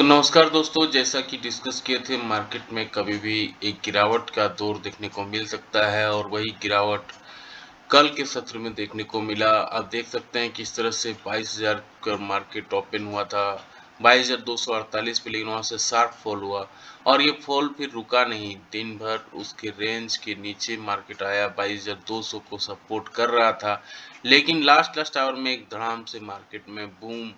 तो नमस्कार दोस्तों, जैसा कि डिस्कस किए थे मार्केट में कभी भी एक गिरावट का दौर देखने को मिल सकता है और वही गिरावट कल के सत्र में देखने को मिला। आप देख सकते हैं किस तरह से 22,000 का मार्केट ओपन हुआ था 2248 पे, लेकिन वहां से शार्प फॉल हुआ और ये फॉल फिर रुका नहीं। दिन भर उसके रेंज के नीचे मार्केट आया, 22,200 को सपोर्ट कर रहा था, लेकिन लास्ट आवर में एक धड़ाम से मार्केट में बूम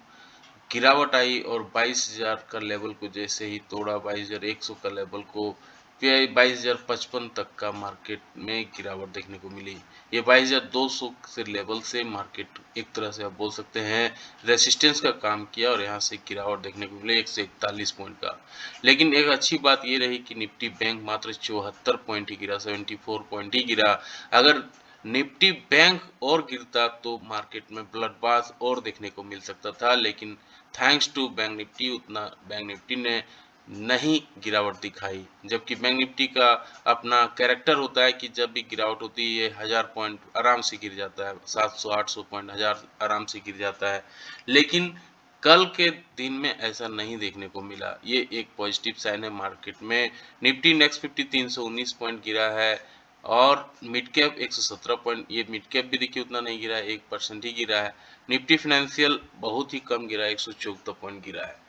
गिरावट आई और 22,000 का लेवल को जैसे ही तोड़ा, 22,100 का लेवल को, फिर 22,055 तक का मार्केट में गिरावट देखने को मिली। ये 22,200 से लेवल से मार्केट एक तरह से आप बोल सकते हैं रेसिस्टेंस का काम किया और यहाँ से गिरावट देखने को मिली 141 पॉइंट का। लेकिन एक अच्छी बात ये रही कि निफ्टी बैंक मात्र 74 पॉइंट ही गिरा, 74 पॉइंट ही गिरा। अगर निफ्टी बैंक और गिरता तो मार्केट में ब्लडबाथ और देखने को मिल सकता था, लेकिन थैंक्स टू बैंक निफ्टी उतना बैंक निफ्टी ने नहीं गिरावट दिखाई। जबकि बैंक निफ्टी का अपना कैरेक्टर होता है कि जब भी गिरावट होती है ये 1000 पॉइंट आराम से गिर जाता है, 700-800 पॉइंट 1000 आराम से गिर जाता है, लेकिन कल के दिन में ऐसा नहीं देखने को मिला। ये एक पॉजिटिव साइन है मार्केट में। निफ्टी इंडेक्स 50 319 पॉइंट गिरा है और मिड कैप 117 पॉइंट, ये मिड कैप भी देखिए उतना नहीं गिरा है, 1% ही गिरा है। निफ्टी फाइनेंशियल बहुत ही कम गिरा है, 174 पॉइंट गिरा है।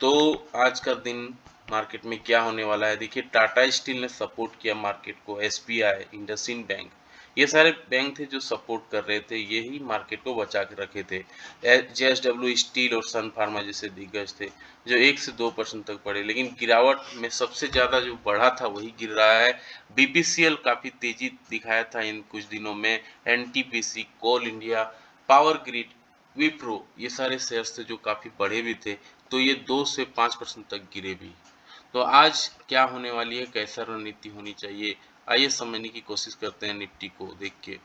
तो आज का दिन मार्केट में क्या होने वाला है देखिए, टाटा स्टील ने सपोर्ट किया मार्केट को, एसबीआई, इंडसइंड बैंक, ये सारे बैंक थे जो सपोर्ट कर रहे थे, यही मार्केट को बचा के रखे थे। जेएसडब्ल्यू स्टील और सन फार्मा जैसे दिग्गज थे जो 1 से 2% तक बढ़े, लेकिन गिरावट में सबसे ज्यादा जो बढ़ा था वही गिर रहा है। बीपीसीएल काफी तेजी दिखाया था इन कुछ दिनों में, एनटीपीसी, कोल इंडिया, पावर ग्रिड, विप्रो, ये सारे शेयर्स थे जो काफी बढ़े भी थे, तो ये 2 से 5% तक गिरे भी। तो आज क्या होने वाली है, कैसा रणनीति होनी चाहिए, आइए समझने की कोशिश करते हैं निफ्टी को देख के।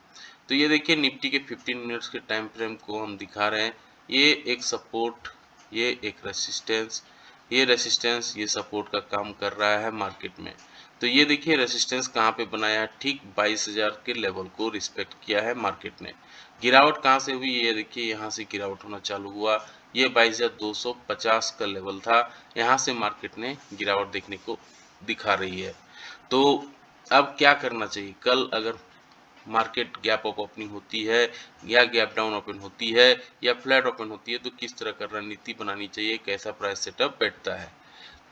तो ये देखिए निफ्टी के 15 मिनट्स के टाइम फ्रेम को हम दिखा रहे हैं। ये एक सपोर्ट, ये एक रेसिस्टेंस, ये रेसिस्टेंस, ये सपोर्ट का काम कर रहा है मार्केट में। तो ये देखिए रेसिस्टेंस कहाँ पे बनाया है, ठीक 22,000 के लेवल को रिस्पेक्ट किया है मार्केट ने। गिरावट कहाँ से हुई, ये देखिए यहाँ से गिरावट होना चालू हुआ, ये 22,250 का लेवल था, यहाँ से मार्केट ने गिरावट देखने को दिखा रही है। तो अब क्या करना चाहिए, कल अगर मार्केट गैप अप ओपनिंग होती है या गैप डाउन ओपन होती है या फ्लैट ओपन होती है, तो किस तरह का रणनीति बनानी चाहिए, कैसा प्राइस सेटअप बैठता है।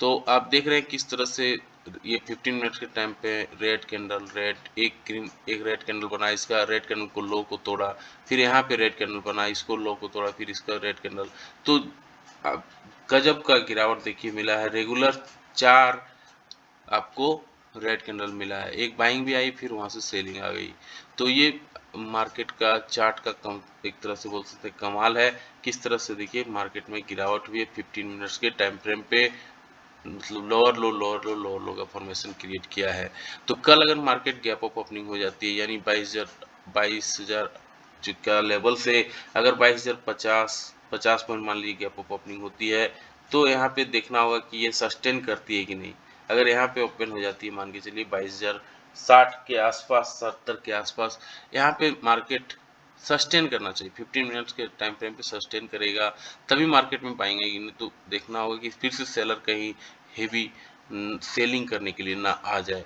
तो आप देख रहे हैं किस तरह से ये 15 मिनट्स के टाइम पे रेड कैंडल, रेड एक ग्रीन, एक रेड कैंडल बना, इसका रेड कैंडल को लो को तोड़ा, फिर यहाँ पे रेड कैंडल बना, इसको लो को तोड़ा, फिर इसका रेड कैंडल। तो गजब का गिरावट देखिए मिला है। रेगुलर 4 आपको रेड कैंडल मिला है, एक बाइंग भी आई, फिर वहां से सेलिंग आ गई। तो ये मार्केट का चार्ट का कम एक तरह से बोल सकते हैं कमाल है, किस तरह से देखिए मार्केट में गिरावट हुई है 15 मिनट्स के टाइम फ्रेम पे, मतलब लोअर लो का फॉर्मेशन क्रिएट किया है। तो कल अगर मार्केट गैप अप ओपनिंग हो जाती है, यानी 22,000 का लेवल से अगर 22,050 पॉइंट मान लीजिए गैप अप ओपनिंग होती है, तो यहाँ पे देखना होगा कि ये सस्टेन करती है कि नहीं। अगर यहाँ पे ओपन हो जाती है मान के चलिए 22,060 के आसपास, 70 के आसपास, यहाँ पे मार्केट सस्टेन करना चाहिए, 15 मिनट्स के टाइम फ्रेम पे सस्टेन करेगा तभी मार्केट में पाएंगे, नहीं तो देखना होगा कि फिर से सेलर कहीं हेवी सेलिंग करने के लिए ना आ जाए।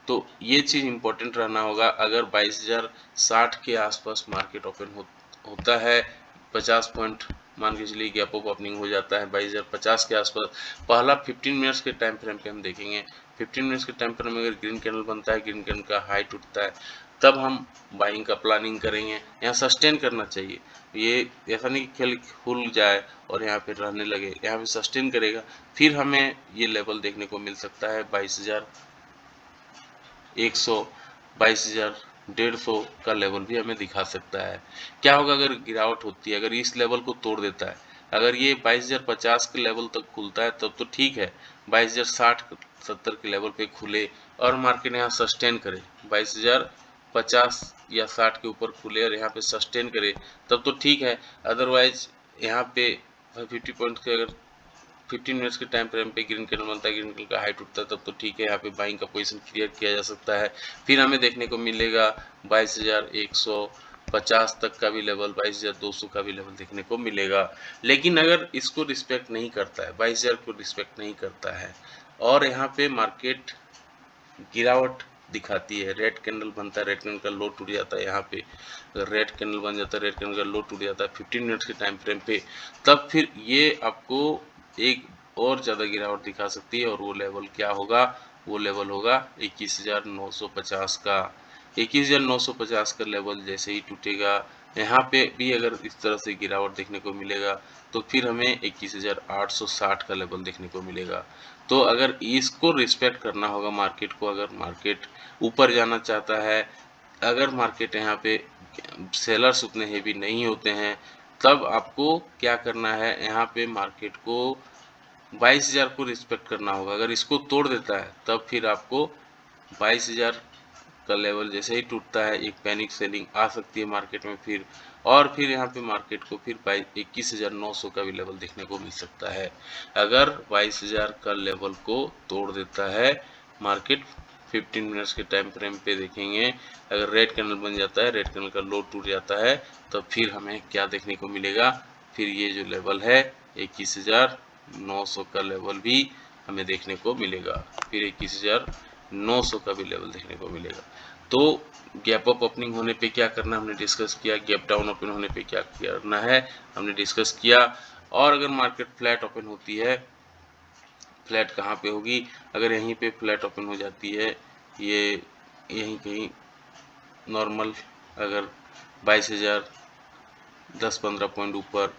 तो ये चीज़ इंपॉर्टेंट रहना होगा। अगर 22,060 के आसपास मार्केट ओपन होता है, 50 पॉइंट मान के चलिए गैप अप ओपनिंग हो जाता है 22,050 के आसपास, पहला 15 मिनट्स के टाइम फ्रेम पे हम देखेंगे। 15 मिनट्स के टाइम फ्रेम में अगर ग्रीन कैंडल बनता है, ग्रीन कैंडल का हाई टूटता है, तब हम बाइंग का प्लानिंग करेंगे। यहाँ सस्टेन करना चाहिए, ये ऐसा नहीं कि खेल खुल जाए और यहाँ पे रहने लगे, यहाँ पे सस्टेन करेगा, फिर हमें ये लेवल देखने को मिल सकता है 22,100, 22,150 का लेवल भी हमें दिखा सकता है। क्या होगा अगर गिरावट होती है, अगर इस लेवल को तोड़ देता है, अगर ये 22,050 के लेवल तक खुलता है तब तो ठीक है, 22,060 70 के लेवल पे खुले और मार्केट यहाँ सस्टेन करे, 22,050 या 60 के ऊपर खुले और यहाँ पे सस्टेन करे, तब तो ठीक है। अदरवाइज यहाँ पे 50 पॉइंट के अगर 15 मिनट्स के टाइम फ्रेम पे ग्रीन कैंडल बनता है, ग्रीन कैंडल का हाई टूटता है, तब तो ठीक है, यहाँ पे बाइंग का पोजीशन क्रिएट किया जा सकता है। फिर हमें देखने को मिलेगा 22,100, 50 तक का भी लेवल, 22,200 का भी लेवल देखने को मिलेगा। लेकिन अगर इसको रिस्पेक्ट नहीं करता है, 22,000 को रिस्पेक्ट नहीं करता है और यहाँ पे मार्केट गिरावट दिखाती है, रेड कैंडल बनता है, रेड कैंडल का लो टूट जाता है, यहाँ पे अगर रेड कैंडल बन जाता है, रेड कैंडल का लो टूट जाता है 15 मिनट्स के टाइम फ्रेम पे, तब फिर ये आपको एक और ज़्यादा गिरावट दिखा सकती है और वो लेवल क्या होगा, वो लेवल होगा 21,950 का। 21,950 का लेवल जैसे ही टूटेगा, यहाँ पे भी अगर इस तरह से गिरावट देखने को मिलेगा तो फिर हमें 21,860 का लेवल देखने को मिलेगा। तो अगर इसको रिस्पेक्ट करना होगा मार्केट को, अगर मार्केट ऊपर जाना चाहता है, अगर मार्केट यहाँ पे सेलर्स उतने हेवी नहीं होते हैं, तब आपको क्या करना है, यहाँ पे मार्केट को 22,000 को रिस्पेक्ट करना होगा। अगर इसको तोड़ देता है तब फिर आपको 22,000 का लेवल जैसे ही टूटता है, एक पैनिक सेलिंग आ सकती है मार्केट में फिर, और फिर यहाँ पे मार्केट को फिर 21,900 का भी लेवल देखने को मिल सकता है। अगर 22,000 का लेवल को तोड़ देता है मार्केट, 15 मिनट्स के टाइम फ्रेम पे देखेंगे, अगर रेड कैंडल बन जाता है, रेड कैंडल का लो टूट जाता है, तब फिर हमें क्या देखने को मिलेगा, फिर ये जो लेवल है 21,900 का लेवल भी हमें देखने को मिलेगा, फिर 21,900 का भी लेवल देखने को मिलेगा। तो गैप अप ओपनिंग होने पे क्या करना हमने डिस्कस किया, गैप डाउन ओपन होने पे क्या करना है हमने डिस्कस किया, और अगर मार्केट फ्लैट ओपन होती है, फ्लैट कहाँ पे होगी, अगर यहीं पे फ्लैट ओपन हो जाती है, ये यहीं कहीं नॉर्मल, अगर 22,000 10-15 पॉइंट ऊपर,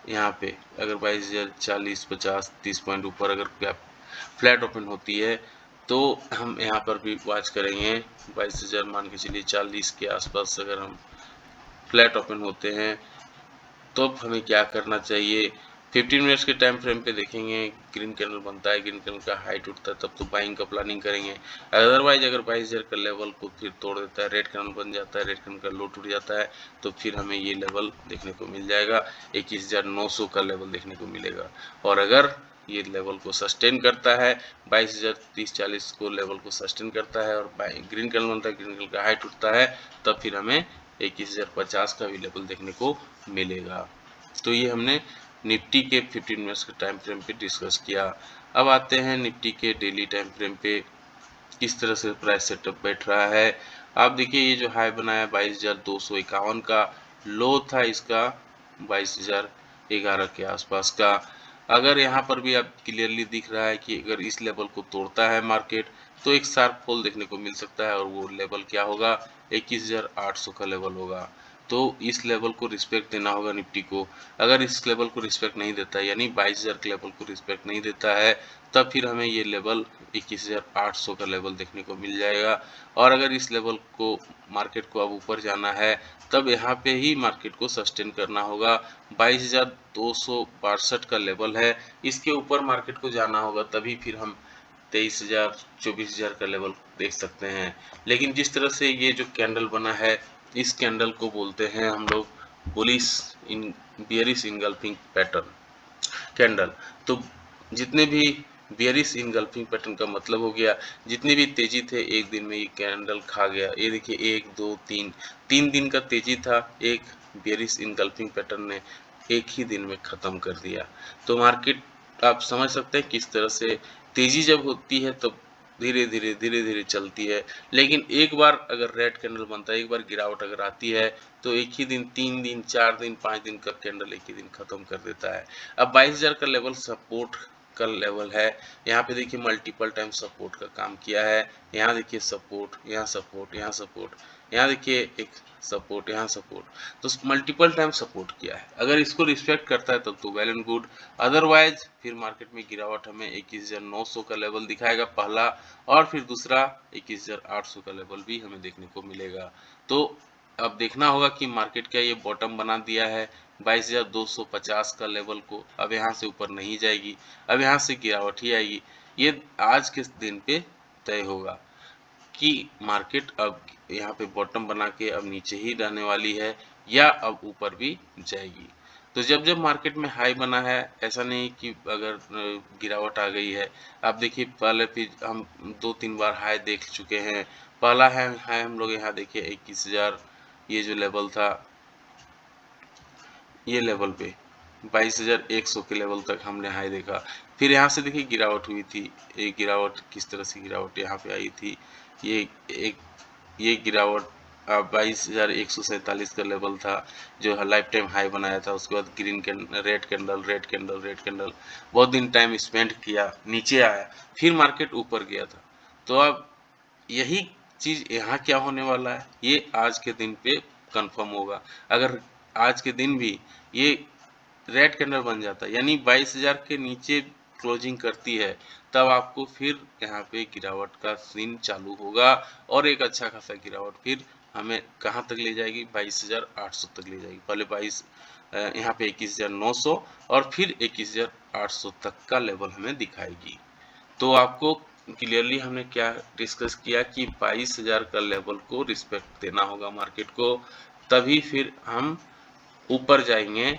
यहाँ पे अगर 22,000 40 50 30 पॉइंट ऊपर अगर गैप फ्लैट ओपन होती है, तो हम यहाँ पर भी वॉच करेंगे। 22,000 मान के चलिए 40 के आसपास अगर हम फ्लैट ओपन होते हैं तो हमें क्या करना चाहिए, 15 मिनट्स के टाइम फ्रेम पे देखेंगे, ग्रीन कैंडल बनता है, ग्रीन कैंडल का हाइट उठता है, तब तो बाइंग का प्लानिंग करेंगे। अदरवाइज अगर 22,000 का लेवल को फिर तोड़ देता है, रेड कैंडल बन जाता है, रेड कैंडल का लो टूट जाता है, तो फिर हमें ये लेवल देखने को मिल जाएगा, 21,900 का लेवल देखने को मिलेगा। और अगर ये लेवल को सस्टेन करता है, 22,000 30-40 को लेवल को सस्टेन करता है और ग्रीन कैंडल बनता है, ग्रीन कैंडल का हाइट उठता है, तब फिर हमें 21,050 का भी लेवल देखने को मिलेगा। तो ये हमने निफ्टी के 15 मिनट्स के टाइम फ्रेम पे डिस्कस किया। अब आते हैं निफ्टी के डेली टाइम फ्रेम पे किस तरह से प्राइस सेटअप बैठ रहा है। आप देखिए ये जो हाई बनाया 22,251 का, लो था इसका 22,011 के आसपास का। अगर यहाँ पर भी आप क्लियरली दिख रहा है कि अगर इस लेवल को तोड़ता है मार्केट, तो एक शार्प फॉल देखने को मिल सकता है और वो लेवल क्या होगा, 21,800 का लेवल होगा। तो इस लेवल को रिस्पेक्ट देना होगा निफ्टी को। अगर इस लेवल को रिस्पेक्ट नहीं देता है, यानी 22,000 के लेवल को रिस्पेक्ट नहीं देता है, तब फिर हमें ये लेवल 21,800 का लेवल देखने को मिल जाएगा। और अगर इस लेवल को मार्केट को अब ऊपर जाना है, तब यहाँ पे ही मार्केट को सस्टेन करना होगा। 22,262 का लेवल है, इसके ऊपर मार्केट को जाना होगा, तभी फिर हम 23,000 24,000 का लेवल देख सकते हैं। लेकिन जिस तरह से ये जो कैंडल बना है, इस कैंडल को बोलते हैं हम लोग बुलिश इन बियरिश इनगल्फिंग पैटर्न कैंडल। तो जितने भी बियरिश इनगल्फिंग पैटर्न का मतलब हो गया, जितनी भी तेजी थे एक दिन में ये कैंडल खा गया। ये देखिए 1 2 3 3 दिन का तेजी था, एक बियरिश इनगल्फिंग पैटर्न ने एक ही दिन में खत्म कर दिया। तो मार्केट आप समझ सकते हैं किस तरह से तेजी जब होती है तब धीरे धीरे चलती है, लेकिन एक बार अगर रेड कैंडल बनता है, एक बार गिरावट अगर आती है, तो एक ही दिन 3 दिन 4 दिन 5 दिन का कैंडल एक ही दिन खत्म कर देता है। अब 22,000 का लेवल सपोर्ट का लेवल है, यहाँ पे देखिए मल्टीपल टाइम सपोर्ट का काम किया है। यहाँ देखिए सपोर्ट, यहाँ सपोर्ट, यहाँ सपोर्ट, यहाँ देखिए एक सपोर्ट, यहाँ सपोर्ट, तो मल्टीपल टाइम सपोर्ट किया है। अगर इसको रिस्पेक्ट करता है तब तो वेल एंड गुड, अदरवाइज फिर मार्केट में गिरावट हमें 21,900 का लेवल दिखाएगा पहला, और फिर दूसरा 21,800 का लेवल भी हमें देखने को मिलेगा। तो अब देखना होगा कि मार्केट क्या ये बॉटम बना दिया है 22,250 का लेवल को, अब यहाँ से ऊपर नहीं जाएगी, अब यहाँ से गिरावट ही आएगी। ये आज के दिन पे तय होगा कि मार्केट अब यहाँ पे बॉटम बना के अब नीचे ही रहने वाली है या अब ऊपर भी जाएगी। तो जब जब मार्केट में हाई बना है, ऐसा नहीं कि अगर गिरावट आ गई है। आप देखिए पहले फिर हम 2-3 बार हाई देख चुके हैं। पहला है हाई हम लोग यहाँ देखिए ये जो लेवल था, ये लेवल पे 22,100 के लेवल तक हमने हाई देखा। फिर यहाँ से देखिए गिरावट हुई थी, एक गिरावट किस तरह से गिरावट यहाँ पे आई थी, ये गिरावट 22,147 का लेवल था जो लाइफ टाइम हाई बनाया था। उसके बाद green candle, red candle, red candle, red candle, बहुत दिन टाइम स्पेंड किया, नीचे आया, फिर मार्केट ऊपर गया था। तो अब यही चीज यहाँ क्या होने वाला है, ये आज के दिन पे कंफर्म होगा। अगर आज के दिन भी ये रेड कैंडल बन जाता है, यानी 22,000 के नीचे क्लोजिंग करती है, तब आपको फिर यहाँ पे गिरावट का सीन चालू होगा और एक अच्छा खासा गिरावट फिर हमें कहाँ तक ले जाएगी, 22,800 तक ले जाएगी। पहले यहाँ पे 21,900 और फिर 21,800 तक का लेवल हमें दिखाएगी। तो आपको क्लियरली हमने क्या डिस्कस किया कि 22,000 का लेवल को रिस्पेक्ट देना होगा मार्केट को, तभी फिर हम ऊपर जाएंगे।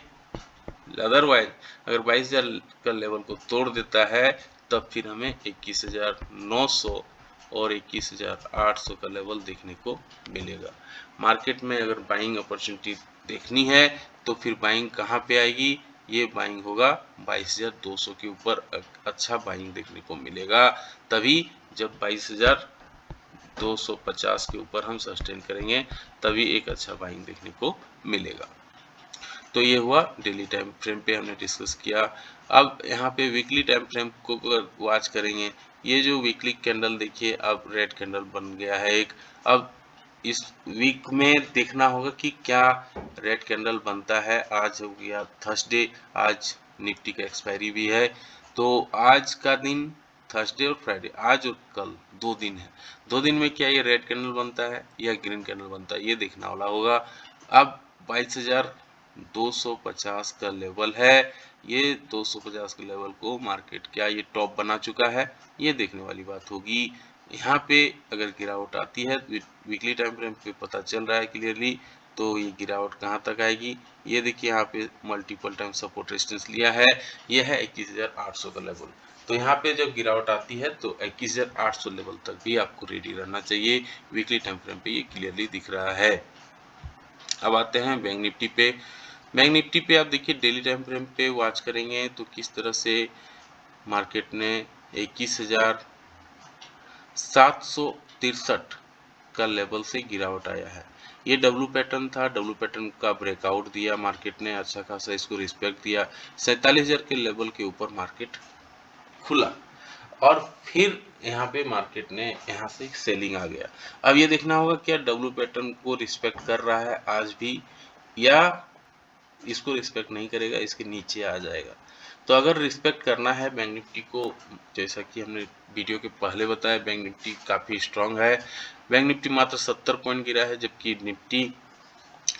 अदरवाइज अगर 22,000 का लेवल को तोड़ देता है, तब फिर हमें 21,900 और 21,800 का लेवल देखने को मिलेगा। मार्केट में अगर बाइंग अपॉर्चुनिटी देखनी है तो फिर बाइंग कहाँ पे आएगी, ये बाइंग होगा 22,200 के ऊपर अच्छा बाइंग देखने को मिलेगा। तभी जब 22,250 के ऊपर हम सस्टेन करेंगे, तभी एक अच्छा बाइंग देखने को मिलेगा। तो ये हुआ डेली टाइम फ्रेम पे हमने डिस्कस किया। अब यहाँ पे वीकली टाइम फ्रेम को वॉच करेंगे। ये जो वीकली कैंडल देखिए अब रेड कैंडल बन गया है एक। अब इस वीक में देखना होगा कि क्या रेड कैंडल बनता है। आज हो गया थर्सडे, आज निफ्टी का एक्सपायरी भी है, तो आज का दिन थर्सडे और फ्राइडे, आज और कल 2 दिन है। 2 दिन में क्या ये रेड कैंडल बनता है या ग्रीन कैंडल बनता है, ये देखना वाला होगा। अब 22,250 का लेवल है, ये 250 के लेवल को मार्केट क्या ये टॉप बना चुका है, ये देखने वाली बात होगी। यहाँ पे अगर गिरावट आती है, वीकली टाइम फ्रेम पे पता चल रहा है क्लियरली, तो ये गिरावट कहाँ तक आएगी, ये देखिए यहाँ पे मल्टीपल टाइम सपोर्ट रेजिस्टेंस लिया है, ये है 21,800 का लेवल। तो यहाँ पे जब गिरावट आती है तो 21,800 लेवल तक भी आपको रेडी रहना चाहिए। वीकली टाइम फ्रेम पे ये क्लियरली दिख रहा है। अब आते हैं बैंक निफ्टी पे। बैंक निफ्टी पे आप देखिए डेली टाइम फ्रेम पे वॉच करेंगे तो किस तरह से मार्केट ने 21,763 का लेवल से गिरावट आया है। ये डब्लू पैटर्न था, डब्लू पैटर्न का ब्रेकआउट दिया मार्केट ने, अच्छा खासा इसको रिस्पेक्ट दिया। 47,000 के लेवल के ऊपर मार्केट खुला और फिर यहाँ पे मार्केट ने यहाँ से सेलिंग आ गया। अब ये देखना होगा क्या डब्लू पैटर्न को रिस्पेक्ट कर रहा है आज भी, या इसको रिस्पेक्ट नहीं करेगा, इसके नीचे आ जाएगा। तो अगर रिस्पेक्ट करना है बैंक निफ्टी को, जैसा कि हमने वीडियो के पहले बताया, बैंक निफ्टी काफ़ी स्ट्रांग है। बैंक निफ्टी मात्र 70 पॉइंट गिरा है, जबकि निफ्टी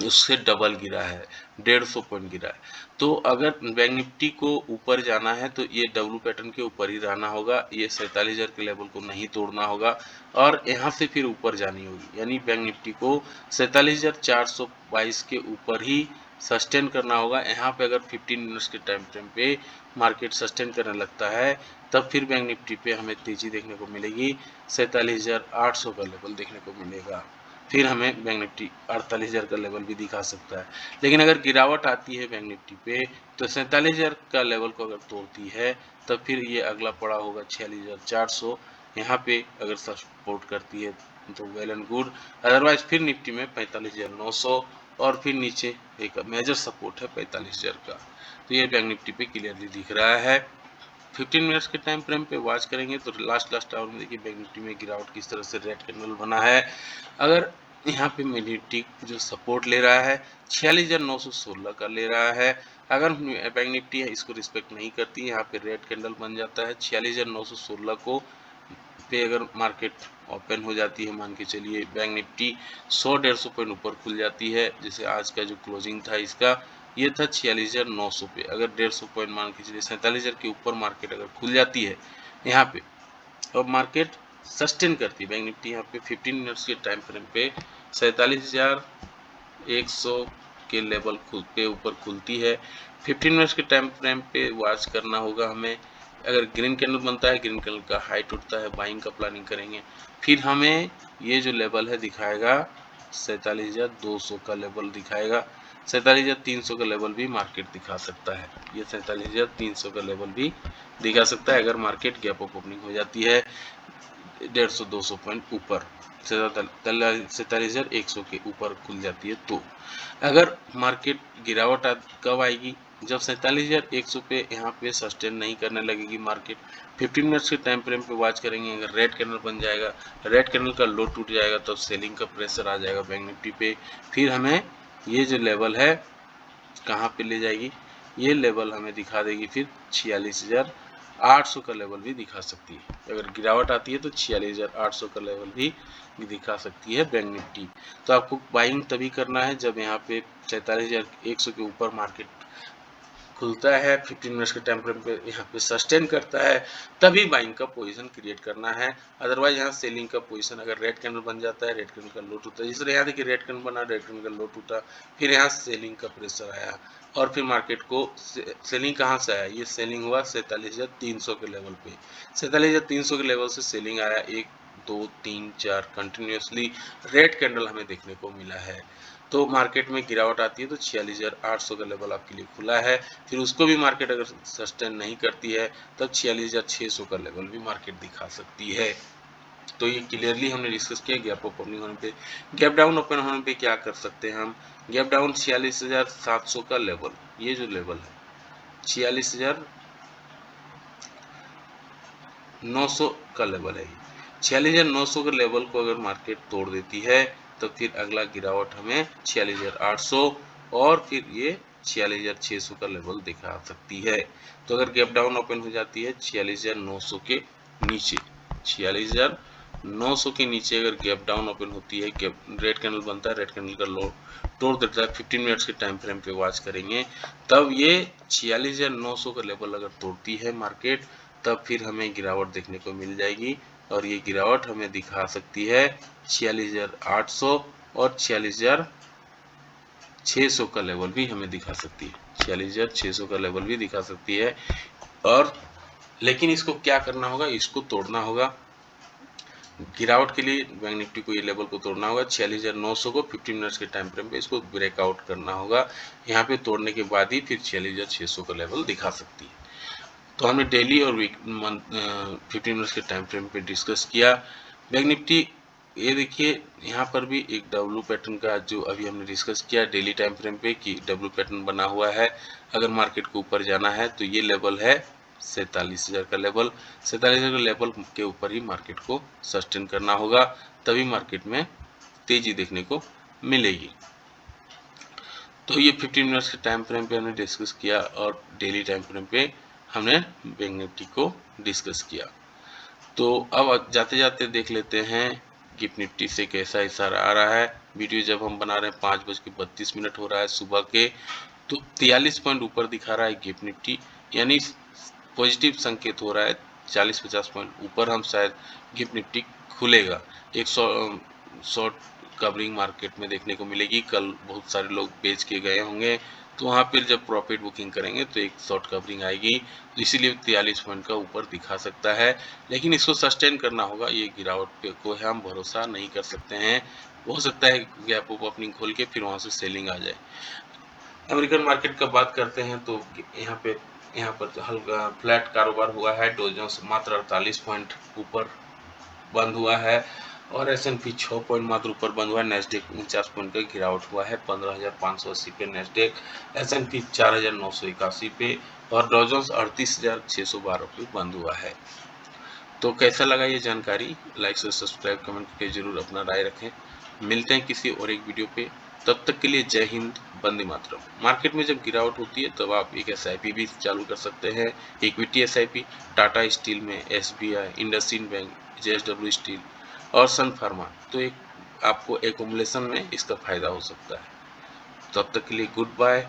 उससे डबल गिरा है, 150 पॉइंट गिरा है। तो अगर बैंक निफ्टी को ऊपर जाना है तो ये डब्लू पैटर्न के ऊपर ही रहना होगा, ये 47,000 के लेवल को नहीं तोड़ना होगा और यहाँ से फिर ऊपर जानी होगी। यानी बैंक निफ्टी को 47,422 के ऊपर ही सस्टेन करना होगा। यहाँ पे अगर 15 मिनट्स के टाइम फ्रेम पे मार्केट सस्टेन करने लगता है, तब फिर बैंक निफ्टी पे हमें तेजी देखने को मिलेगी, 47,800 का लेवल देखने को मिलेगा। फिर हमें बैंक निफ्टी 48,000 का लेवल भी दिखा सकता है। लेकिन अगर गिरावट आती है बैंक निफ्टी पे तो 47,000 का लेवल को अगर तोड़ती है, तब फिर ये अगला पड़ा होगा 46,400। यहाँ पे अगर सपोर्ट करती है तो वेल एंड गुड, अदरवाइज फिर निफ्टी में 45,900 और फिर नीचे एक मेजर सपोर्ट है 45,000 का। तो ये बैंक निफ्टी पे क्लियरली दिख रहा है। 15 मिनट्स के टाइम फ्रेम पे वॉच करेंगे तो लास्ट आवर में देखिए बैंक निफ्टी में गिरावट किस तरह से रेड कैंडल बना है। अगर यहाँ पे निफ्टी जो सपोर्ट ले रहा है 46,916 का ले रहा है, अगर बैंक निफ्टी इसको रिस्पेक्ट नहीं करती, यहाँ पे रेड कैंडल बन जाता है 46,916 को पे अगर मार्केट ओपन हो जाती है, मान के चलिए बैंक निफ्टी 100-150 पॉइंट ऊपर खुल जाती है, जैसे आज का जो क्लोजिंग था इसका ये था 46,900 पे, अगर 150 पॉइंट मान के चलिए 47,000 के ऊपर मार्केट अगर खुल जाती है यहाँ पे, और मार्केट सस्टेन करती है बैंक निफ्टी यहाँ पे 15 मिनट्स के टाइम फ्रेम पे 47,100 के लेवल पे ऊपर खुलती है। 15 मिनट्स के टाइम फ्रेम पे वॉच करना होगा हमें। अगर ग्रीन कैंडल बनता है, ग्रीन कैंडल का हाई टूटता है, बाइंग का प्लानिंग करेंगे। फिर हमें ये जो लेवल है दिखाएगा 47,200 का लेवल दिखाएगा। 47,300 का लेवल भी मार्केट दिखा सकता है। ये 47,300 का लेवल भी दिखा सकता है अगर मार्केट गैप अप ओपनिंग हो जाती है 150-200 पॉइंट ऊपर, 47,100 के ऊपर खुल जाती है। तो अगर मार्केट गिरावट कब आएगी? जब 47,100 पे यहाँ पे सस्टेन नहीं करने लगेगी मार्केट। 15 मिनट्स के टाइम फ्रेम पे वॉच करेंगे, अगर रेड कैंडल बन जाएगा, रेड कैंडल का लो टूट जाएगा, तब सेलिंग का प्रेशर आ जाएगा बैंक निफ्टी पे। फिर हमें ये जो लेवल है कहाँ पे ले जाएगी? ये लेवल हमें दिखा देगी फिर 46,800 का लेवल भी दिखा सकती है। अगर गिरावट आती है तो 46,800 का लेवल भी दिखा सकती है बैंक निफ्टी। तो आपको बाइंग तभी करना है जब यहाँ पे 47,100 के ऊपर मार्केट खुलता है, 15 मिनट्स के टाइम फ्रेम पे यहाँ पे सस्टेन करता है, तभी बाइंग का पोजीशन क्रिएट करना है। अदरवाइज यहाँ सेलिंग का पोजीशन अगर रेड कैंडल बन जाता है, रेड कैंडल का लो टूटा, जिस तरह यहाँ देखिए रेड कैंडल बना, रेड कैंडल का लो टूटा, फिर यहाँ सेलिंग का प्रेशर आया और फिर मार्केट को सेलिंग कहाँ से आया? ये सेलिंग हुआ 47,300 के लेवल पे। 47,300 के लेवल से सेलिंग आया, 1 2 3 4 कंटिन्यूसली रेड कैंडल हमें देखने को मिला है। तो मार्केट में गिरावट आती है तो 46,800 का लेवल आपके लिए खुला है। फिर उसको भी मार्केट अगर सस्टेन नहीं करती है तब 46,600 का लेवल भी मार्केट दिखा सकती है। तो ये क्लियरली हमने डिस्कस किया। गैप अप ओपनिंग होने पे, गैप डाउन ओपन होने पे क्या कर सकते हैं हम? गैप डाउन 46,700 का लेवल, ये जो लेवल है 46,900 का लेवल है। 46,900 के लेवल को अगर मार्केट तोड़ देती है तो फिर अगला गिरावट हमें 46,800 और फिर ये 46,600 का लेवल दिखा सकती है। तो अगर गैप डाउन ओपन हो जाती है 46,900 के नीचे, 46,900 के नीचे अगर गैप डाउन ओपन होती है, गैप रेड कैंडल बनता है, रेड कैंडल का लो तोड़ देता है, 15 मिनट्स के टाइम फ्रेम पे वॉच करेंगे, तब ये 46,900 का लेवल अगर तोड़ती है मार्केट, तब फिर हमें गिरावट देखने को मिल जाएगी और ये गिरावट हमें दिखा सकती है 46,800 और 46,600 का लेवल भी हमें दिखा सकती है। 46,600 का लेवल भी दिखा सकती है। और लेकिन इसको क्या करना होगा? इसको तोड़ना होगा। गिरावट के लिए बैंक निफ्टी को ये लेवल को तोड़ना होगा 46,900 को 15 मिनट्स के टाइम फ्रेम पे इसको ब्रेकआउट करना होगा। यहाँ पे तोड़ने के बाद ही फिर 46,600 का लेवल दिखा सकती है। तो हमने डेली और वीक 15 मिनट्स के टाइम फ्रेम पे डिस्कस किया। बैंक निफ्टी ये देखिए यहाँ पर भी एक डब्ल्यू पैटर्न का जो अभी हमने डिस्कस किया डेली टाइम फ्रेम पे कि डब्ल्यू पैटर्न बना हुआ है। अगर मार्केट को ऊपर जाना है तो ये लेवल है 47,000 का लेवल। 47,000 के लेवल के ऊपर ही मार्केट को सस्टेन करना होगा, तभी मार्केट में तेजी देखने को मिलेगी। तो ये 15 मिनट्स के टाइम फ्रेम पे हमने डिस्कस किया और डेली टाइम फ्रेम पे हमने बैंक निफ्टी को डिस्कस किया। तो अब जाते जाते देख लेते हैं गिफ्ट निफ्टी से कैसा इशारा आ रहा है। वीडियो जब हम बना रहे हैं 5:32 हो रहा है सुबह के, तो 43 पॉइंट ऊपर दिखा रहा है गिफ्ट निफ्टी, यानी पॉजिटिव संकेत हो रहा है। 40-50 पॉइंट ऊपर हम शायद गिफ्ट निफ्टी खुलेगा। एक शॉर्ट कवरिंग मार्केट में देखने को मिलेगी। कल बहुत सारे लोग बेच के गए होंगे, तो वहाँ पर जब प्रॉफिट बुकिंग करेंगे तो एक शॉर्ट कवरिंग आएगी, तो इसीलिए 43 पॉइंट का ऊपर दिखा सकता है। लेकिन इसको सस्टेन करना होगा, ये गिरावट पे को हम भरोसा नहीं कर सकते हैं। हो सकता है गैप अप ओपनिंग खोल के फिर वहाँ से सेलिंग आ जाए। अमेरिकन मार्केट का बात करते हैं तो यहाँ पर हल्का फ्लैट कारोबार हुआ है। डॉ जोन्स मात्र 48 पॉइंट ऊपर बंद हुआ है और S&P 6 पॉइंट मात्र ऊपर बंद हुआ है। नेस्डेक 49 पॉइंट का गिरावट हुआ है 15,580 पे नेस्डेक, S&P 4,981 पे और डॉ जोन्स 38,612 पे बंद हुआ है। तो कैसा लगा ये जानकारी? लाइक से सब्सक्राइब कमेंट करके जरूर अपना राय रखें। मिलते हैं किसी और एक वीडियो पे, तब तक के लिए जय हिंद, वंदे मातरम। मार्केट में जब गिरावट होती है तब आप एक SIP भी चालू कर सकते हैं, इक्विटी SIP। टाटा स्टील में SBI, IndusInd bank, JSW steel और सन फार्मा, तो एक आपको एकोमुलेशन में इसका फायदा हो सकता है। तब तक के लिए गुड बाय।